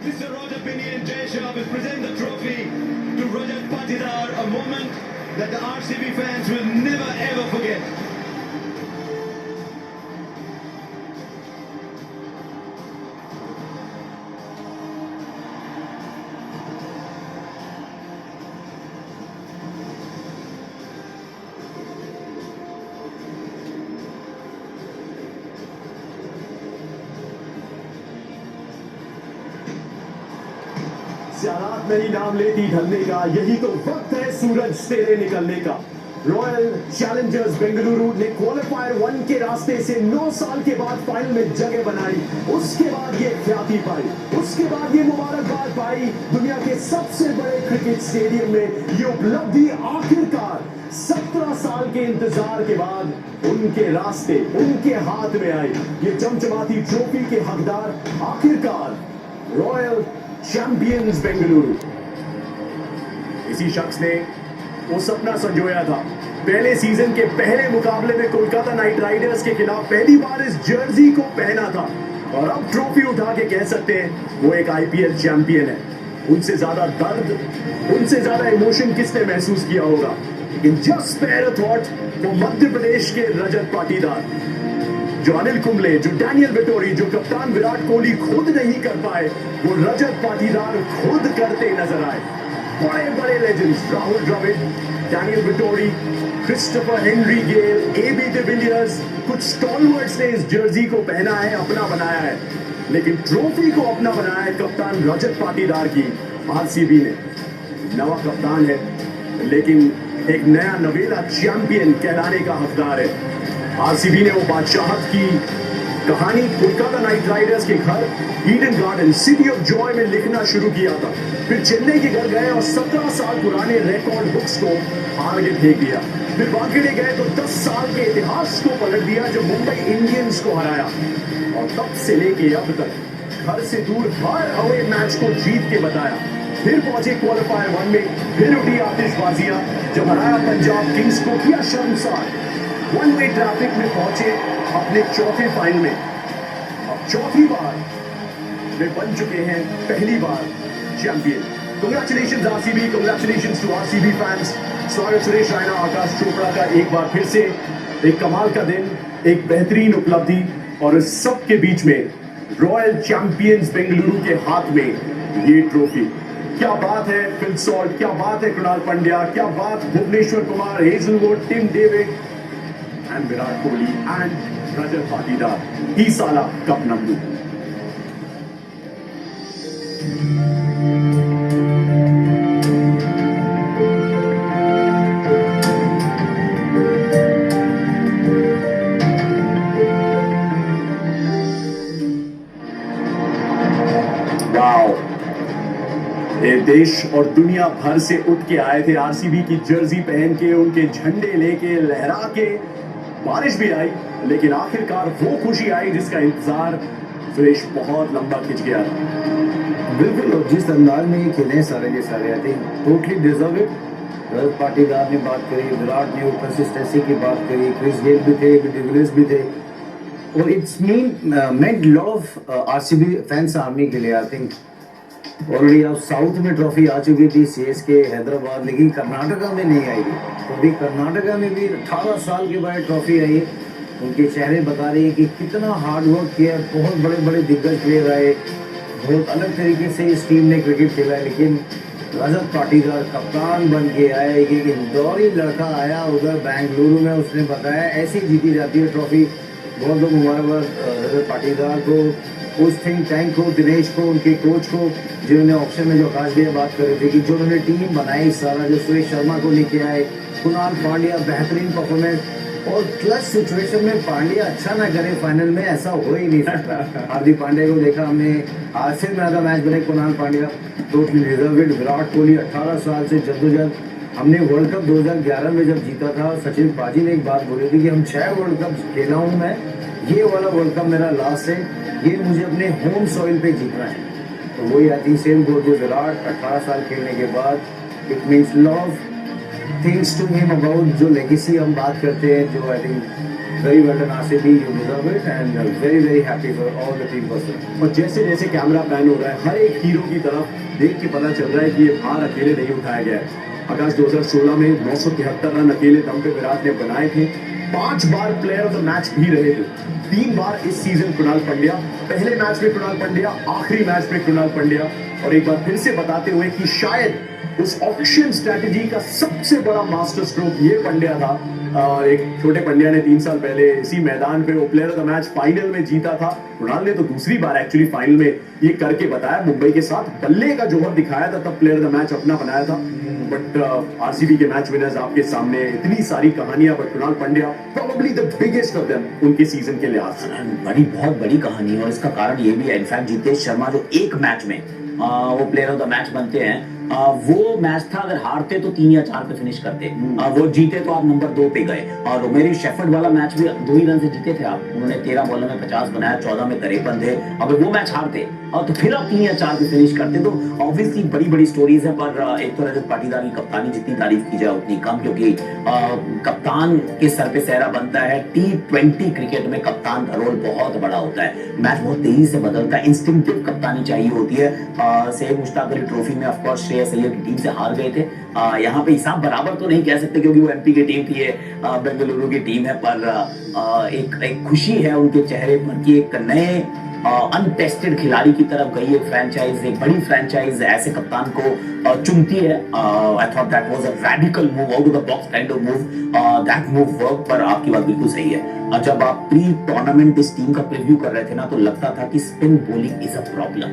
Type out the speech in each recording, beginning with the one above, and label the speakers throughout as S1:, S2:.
S1: Mr. Roger Binny and Jay Shah will present the trophy to Rajat Patidar, a moment that the RCB fans will never ever forget.
S2: ज़रात नहीं नाम लेती ढलने का, यही तो वक्त है सूरज तेरे निकलने का। रॉयल चैलेंजर्स बेंगलुरु ने क्वालिफायर 1 के रास्ते से 9 साल के बाद फाइनल में जगह बनाई। उसके बाद ये ख्याति पाई, उसके बाद ये मुबारकबाद पाई। दुनिया के सबसे बड़े क्रिकेट स्टेडियम में ये उपलब्धि आखिरकार 17 साल के इंतजार के बाद उनके रास्ते, उनके हाथ में आई। ये चमचमाती ट्रॉफी के हकदार आखिरकार रॉयल चैंपियंस बेंगलुरु। इसी शख्स ने वो सपना संजोया था। पहले सीजन के पहले मुकाबले में कोलकाता नाइट राइडर्स के खिलाफ पहली बार इस जर्सी को पहना था और अब ट्रॉफी उठा के कह सकते हैं वो एक आईपीएल चैंपियन है। उनसे ज्यादा दर्द, उनसे ज्यादा इमोशन किसने महसूस किया होगा। लेकिन जस्ट स्पेयर अ थॉट वो मध्य प्रदेश के रजत पाटीदार, जो अनिल कुंबले, जो डैनियल विटोरी, जो कप्तान विराट कोहली खुद नहीं कर पाए, वो रजत पाटीदार खुद करते नजर आए। बड़े बड़े legends Rahul Dravid, Daniel Vettori, Christopher Henry Gayle, AB de Villiers, कुछ स्टॉलवर्ड्स ने इस जर्सी को पहना है, अपना बनाया है। लेकिन ट्रॉफी को अपना बनाया है कप्तान रजत पाटीदार की आरसीबी ने। नवा कप्तान है लेकिन एक नया नवेला चैंपियन कहलाने का हकदार है। आरसीबी ने वो बादशाहत की कहानी कोलकाता नाइट राइडर्स के घर Eden garden, city of Joy में लिखना शुरू किया था। फिर चेन्नई के घर गए और 17 साल पुराने रिकॉर्ड बुक्स को आगे फेंक दिया। फिर वानखेड़े गए तो 10 साल के इतिहास को पलट दिया जब मुंबई इंडियंस को हराया। और तब से लेके अब तक घर से दूर हर अवे मैच को जीत के बताया। फिर पहुंचे क्वालिफायर 1 में, फिर उठी आतिशबाजियां जब हराया पंजाब किंग्स को, किया शर्मसार। वन वे ट्रैफिक में पहुंचे अपने चौथे फाइनल में। अब चौथी बार वे बन चुके हैं पहली बार champion. Congratulations RCB, congratulations to RCB fans. स्वागत सुरेश रायना, आकाश चोपड़ा का एक बार फिर से एक कमाल का दिन, एक बेहतरीन उपलब्धि और इस सब के बीच में रॉयल चैंपियंस बेंगलुरु के हाथ में ये ट्रॉफी। क्या बात है फिल सॉल्ट, क्या बात है कृणाल पंड्या, क्या बात Bhuvneshwar Kumar, Hazlewood, Tim David and Virat Kohli and Rajat Patidar. He saala cup number 2. Wow. ये देश और दुनिया भर से उठ के आए थे आरसीबी की जर्सी पहन के, उनके झंडे लेके, लहरा के। बारिश भी आई लेकिन आखिरकार वो खुशी आई जिसका इंतजार सुरेश बहुत लंबा खिंच गया था।
S3: बिल्कुल, और जिस अंदाज में ये खेले सारे के सारे I think totally deserve it. Rajat Patidar ने बात करी, विराट ने कंसिस्टेंसी की बात करी, क्रिस गेल भी थे, डिविलियर्स भी थे, और it's meant lot of RCB fans army के लिए। आई थिंक ऑलरेडी अब साउथ में ट्रॉफी आ चुकी थी, सीएसके, हैदराबाद, लेकिन कर्नाटका में नहीं आई। तो अभी कर्नाटका में भी 18 साल के बाद ट्रॉफी आई। उनके चेहरे बता रहे हैं कि कितना हार्ड वर्क किया। बहुत बड़े बड़े दिग्गज प्लेयर आए, बहुत अलग तरीके से इस टीम ने क्रिकेट खेला है, लेकिन रजत पाटीदार कप्तान बन के आए। एक इंदौरी लड़का आया उधर बेंगलुरु में, उसने बताया ऐसी जीती जाती है ट्रॉफी। बहुत बहुत मुबारकबाद रजत पाटीदार को, उस थिंक टैंक को, दिनेश को, उनके कोच को, जिन्होंने ऑप्शन में जो आकाश भैया बात कर रहे थे कि जो उन्होंने टीम बनाई सारा, जो सुरेश शर्मा को लेके आए, कुणाल पांड्या बेहतरीन परफॉर्मेंस, और क्लच सिचुएशन में पांड्या अच्छा ना करे फाइनल में, ऐसा हो ही नहीं सकता। हार्दिक पांड्या को देखा हमने, आज फिर मैन ऑफ द मैच बने कुणाल पांड्या, टोटली डिजर्व्ड। विराट कोहली 18 साल से जद्दोजहद, हमने वर्ल्ड कप 2011 में जब जीता था, सचिन पाजी ने एक बात बोली थी कि हम 6 वर्ल्ड कप खेला हूँ मैं, ये वाला वर्ल्ड कप मेरा लास्ट है, ये मुझे अपने होम सॉइल पे जीतना है। तो वही I think same goal to Virat. 18 साल खेलने के बाद it means love things to him about जो लेगेसी हम बात करते हैं, जो I think very well done RCB, you deserve it, and very very happy for all the team personnel.
S2: और जैसे जैसे कैमरा पैन हो रहा है हर एक हीरो की तरफ देख के पता चल रहा है कि ये भार अकेले नहीं उठाया गया है। आकाश 2016 में 973 रन अकेले दम पे विराट ने बनाए थे, 5 बार प्लेयर ऑफ द मैच भी रहे थे, 3 बार इस सीजन कृणाल पंड्या, पहले मैच में कृणाल पंड्या, आखिरी मैच में कृणाल पंड्या, और एक बार फिर से बताते हुए कि शायद उस ऑक्शन स्ट्रैटेजी का सबसे बड़ा मास्टर स्ट्रोक ये पंड्या था। और एक छोटे पंड्या ने 3 साल पहले इसी मैदान पे वो player of the match final में जीता था। कृणाल ने तो दूसरी बार एक्चुअली फाइनल में ये करके बताया, मुंबई के साथ बल्ले का जोहर दिखाया था, तब प्लेयर ऑफ द मैच अपना बनाया था। बट आरसीबी के मैच विनर्स आपके सामने, इतनी सारी कहानियां, but Krunal Pandya probably the biggest of them उनके सीजन के लिहाज से।
S4: बहुत बड़ी कहानी है, और इसका कारण ये भी है इनफैक्ट जितेश शर्मा जो एक मैच में वो प्लेयर ऑफ द मैच बनते हैं, वो मैच था अगर हारते तो 3 या 4 पे फिनिश करते, वो जीते तो आप नंबर 2 पे गए। और रोमेरी शेफर्ड वाला मैच भी 2 ही रन से जीते थे आप, उन्होंने 13 बॉलों में 50 बनाया, 14 में 53 थे। अगर वो मैच हारते और तो फिर आप 3 या 4 पे फिनिश करते, तो ऑब्वियसली बड़ी बड़ी स्टोरीज है। पर एक तो रजत पाटीदार की कप्तानी जितनी तारीफ की जाए उतनी कम, क्योंकि कप्तान के सर पे सेहरा बनता है। T20 क्रिकेट में कप्तान का रोल बहुत बड़ा होता है, मैच बहुत तेजी से बदलता है, इंस्टिंक्टिव कप्तानी चाहिए होती है। सैयद मुश्ताक अली ट्रॉफी में ऑफ कोर्स श्रेयस अय्यर की टीम से हार गए थे, यहाँ पे हिसाब बराबर तो नहीं कह सकते क्योंकि वो एमपी की टीम थी, बेंगलुरु की टीम है, पर एक खुशी है उनके चेहरे पर कि एक नए अनटेस्टेड खिलाड़ी की तरफ गई एक फ्रेंचाइज, एक बड़ी फ्रेंचाइज ऐसे कप्तान को चुनती है। I thought that was a radical move, out of the box kind of move, that move work. पर आपकी बात बिल्कुल सही है, जब आप प्री टूर्नामेंट इस टीम का प्रीव्यू कर रहे थे ना, तो लगता था कि spin bowling is a problem,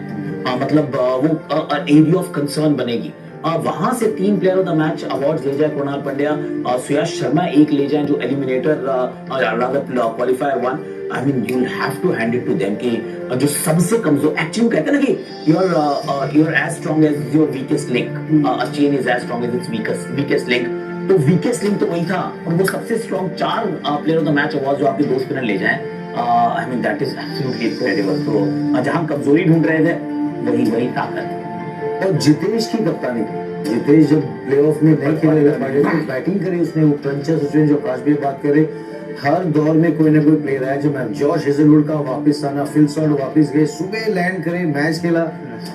S4: मतलब वो एरिया ऑफ कंसर्न बनेगी। वहां से 3 player of the match award ले जाए कृणाल पंड्या, सुयश शर्मा एक ले जाए जो eliminator qualifier 1, I mean you have to hand it to them कि जो सबसे कमजोर, एक्चुअली कहते हैं ना कि you are as strong as your weakest link, a chain is as strong as its weakest link. तो वीकेस्ट लिंक तो वही था, और वो सबसे strong 4 player of the match award जो आपके 2 स्पिनर ले जाएं, I mean that is absolutely incredible. तो जहां कमजोरी ढूंढ रहे थे वही ताकत।
S3: और जितेश की कप्तानी, जितेश जब प्लेऑफ में नहीं खेले बैटिंग करी उसने, वो क्रंचर सिचुएशन जो आकाश भी बात करे, हर दौर में कोई ना कोई प्लेयर है जो मैं जॉश हेजलवुड का वापस आना, फिल सॉल्ट वापस गए, सुबह लैंड करे, मैच खेला,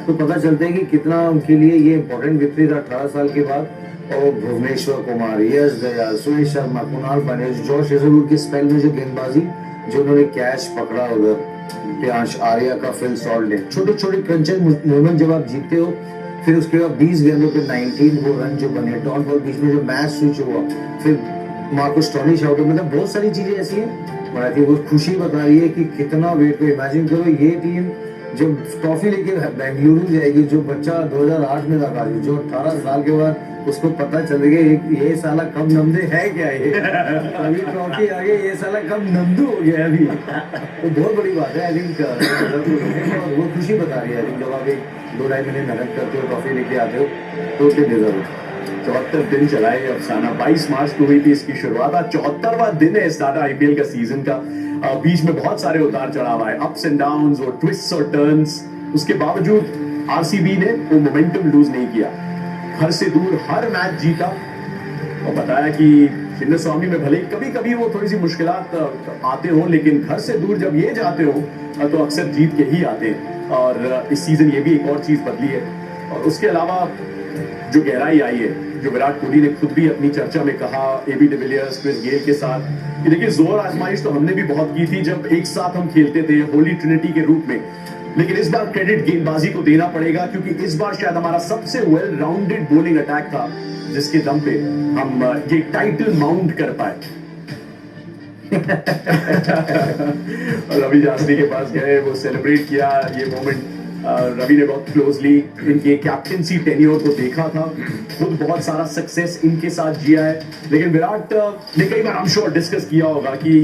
S3: तो पता चलता है कि कितना उनके लिए ये इंपॉर्टेंट विक्ट्री था 18 साल के बाद। और भुवनेश्वर कुमार, यश दयाल, सुरेश शर्मा, कुणाल पांड्या, जॉश हेजलवुड के स्पेल में जो गेंदबाजी जो उन्होंने कैच पकड़ा उधर, प्रियांश आर्या का, फिल सॉल्ट ने, छोटे छोटे क्रंचर मूवमेंट जब आप जीतते हो, फिर उसके बाद 20 गेंदों पे 19 वो रन जो बने, डॉट बॉल बीच में जो मैच स्विच हुआ, फिर मार्को स्टोनिश आउट, मतलब बहुत सारी चीजें ऐसी हैं। और आई थिंक वो खुशी बता रही है कि कितना वेट को इमेजिन करो, ये टीम जब ट्रॉफी लेके बेंगलुरु जाएगी, जो बच्चा 2008 में था, जो 18 साल के बाद उसको पता चलेगा ये साला कब नमदे है क्या, ये अभी ट्रॉफी आ गई, ये साला कब नमदू हो गया अभी, तो बहुत बड़ी बात है। आई थिंक वो खुशी बता रही है। आई थिंक जब आप 2-2.5 महीने मेहनत करते हो, ट्रॉफी लेके आते हो, तो उसे डिजर्व है।
S2: 74 दिन चला है अफसाना, 22 मार्च को हुई थी इसकी शुरुआत, 74वां दिन है स्टार्ट आईपीएल का सीजन का। बीच में बहुत सारे उतार चढ़ाव आए, अप्स एंड डाउन्स और ट्विस्ट्स और टर्न्स, उसके बावजूद आरसीबी ने वो मोमेंटम लूज नहीं किया, घर से दूर हर मैच जीता। और बताया कि चिन्नस्वामी में भले कभी कभी वो थोड़ी सी मुश्किलात आते हो, लेकिन घर से दूर जब ये जाते हो तो अक्सर जीत के ही आते हैं। और इस सीजन ये भी एक और चीज बदली है। और उसके अलावा जो गहराई आई है, जो विराट कोहली ने खुद भी अपनी चर्चा में कहा, एबी डिविलियर्स, क्रिस गेल के साथ, कि देखिए जोर आजमाइश तो हमने भी बहुत की थी जब एक साथ हम खेलते थे होली ट्रिनिटी के रूप में, लेकिन इस बार क्रेडिट गेंदबाजी को देना पड़ेगा, क्योंकि इस बार शायद हमारा सबसे वेल राउंडेड बॉलिंग अटैक था, जिसके दम पे हम ये टाइटल माउंट कर पाए। रवि शास्त्री के पास गए, वो सेलिब्रेट किया ये मोमेंट। रवि ने बहुत क्लोजली इनके कैप्टेंसी टेन्योर को देखा था, खुद बहुत सारा सक्सेस इनके साथ जिया है, लेकिन विराट ने कई बार आई एम श्योर डिस्कस किया होगा कि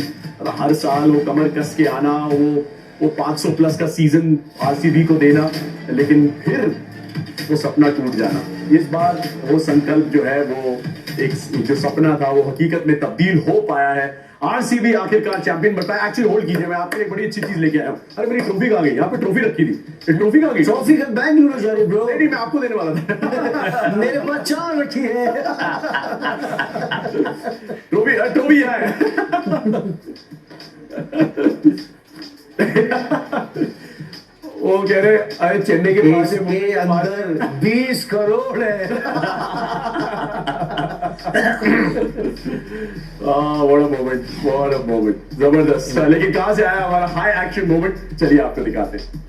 S2: हर साल वो कमर कस के आना, वो 500 प्लस का सीजन आरसीबी को देना, लेकिन फिर वो सपना टूट जाना। इस बार वो संकल्प जो है वो एक जो सपना था वो हकीकत में तब्दील हो पाया है। आरसीबी आखिरकार चैंपियन बन पाया। एक्चुअली होल्ड कीजिए, मैं आपके लिए एक बड़ी अच्छी चीज लेके आया हूं। अरे मेरी ट्रॉफी कहाँ गई? यहाँ पे ट्रॉफी रखी थी, ये ट्रॉफी कहाँ गई?
S3: ट्रॉफी का बेंगलुरु जा रही ब्रो।
S2: नहीं मैं आपको देने वाला था।
S3: मेरे पास 4 रखी है।
S2: ट्रॉफी है। वो कह रहे अरे चेन्नई के पास
S3: इसके अंदर 20 करोड़ है।
S2: व्हाट अ मोमेंट, जबरदस्त। लेकिन कहां से आया हमारा हाई एक्शन मोमेंट, चलिए आपको दिखाते हैं।